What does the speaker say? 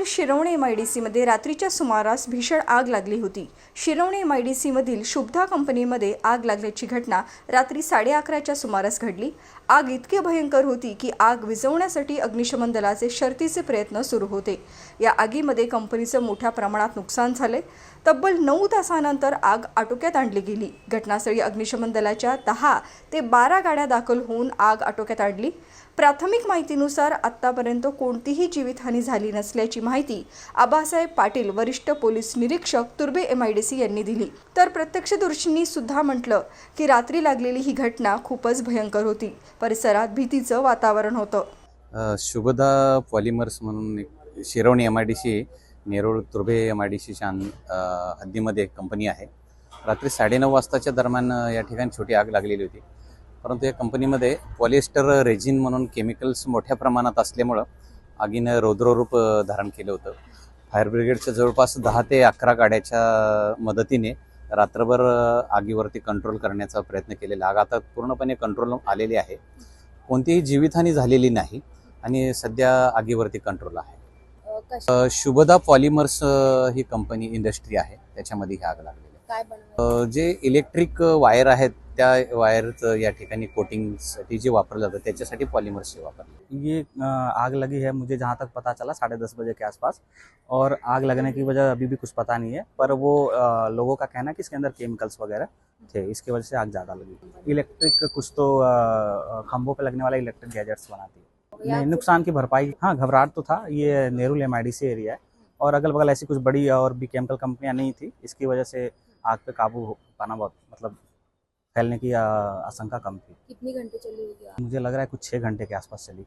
शिरवणे MIDCमध्ये रात्रीच्या सुमारास भीषण आग लागली होती। शिरवणे MIDCमधील शुभदा कंपनीमध्ये आग लागल्याची घटना रात्री 11:30च्या सुमारास घडली। आग इतकी भयंकर होती की आग विझवण्यासाठी अग्निशमन दलाचे शर्थीचे प्रयत्न सुरू होते। या आगीमध्ये कंपनीचं मोठ्या प्रमाणात नुकसान झाले। तब्बल 9 तासांनंतर आग आटोक्यात आणली गेली। घटनास्थळी अग्निशमन दलाच्या 10 ते 12 गाड्या दाखल होऊन आग आटोक्यात आणली। प्राथमिक माहितीनुसार आतापर्यंत कोणतीही जीवितहानी झाली नसल्याची माहिती आबासाहेब पाटील, वरिष्ठ पोलीस निरीक्षक, तुर्भे MIDC यांनी दिली। तर प्रत्यक्षदर्शींनी सुद्धा म्हटलं की रात्री लागलेली ही घटना खूपच भयंकर होती। परिसरात भीतीचं वातावरण होतं। शुभदा पॉलिमर्स म्हणून एक शिरवणे MIDC नेरूळ तुर्भे MIDCच्या हद्दीमध्ये एक कंपनी आहे। रात्री 9:30 वाजताच्या दरम्यान या ठिकाणी छोटी आग लागलेली होती। परंतु या कंपनीमध्ये पॉलिएस्टर रेझिन म्हणून केमिकल्स मोठ्या प्रमाणात असल्यामुळं आगीनं रौद्ररूप धारण केलं होतं। फायर ब्रिगेडच्या जवळपास 10 ते 11 गाड्याच्या मदतीने रात्रभर आगीवरती कंट्रोल करण्याचा प्रयत्न केलेला। आग आता पूर्णपणे कंट्रोल आलेली आहे। कोणतीही जीवितहानी झालेली नाही आणि सध्या आगीवरती कंट्रोल आहे। शुभदा पॉलिमर्स ही कंपनी इंडस्ट्री आहे, त्याच्यामध्ये ही आग लागलेली आहे। जे इलेक्ट्रिक वायर आहेत त्या वायरचं या ठिकाणी कोटिंगसाठी जे वापरलं जातं त्याच्यासाठी पॉलिमर्सचे वापरले। ये आग लगी है, मुझे जहाँ तक पता चला 10:30 बजे के आसपास, और आग लगने की वजह अभी भी कुछ पता नहीं है, पर वो लोगों का कहना है कि इसके अंदर केमिकल्स वगैरह थे, इसकी वजह से आग ज़्यादा लगी। इलेक्ट्रिक कुछ तो खंभों पे लगने वाला इलेक्ट्रिक गैजेट्स बनाती है। नहीं, नुकसान की भरपाई, हाँ घबराहट तो था। ये नेरुल MIDC एरिया है और अगल बगल ऐसी कुछ बड़ी और भी केमिकल कंपनियां नहीं थी, इसकी वजह से आग पे काबू पाना बहुत फैलने की आशंका कम थी। कितनी घंटे चली होगी? मुझे लग रहा है कुछ 6 घंटे के आसपास चली।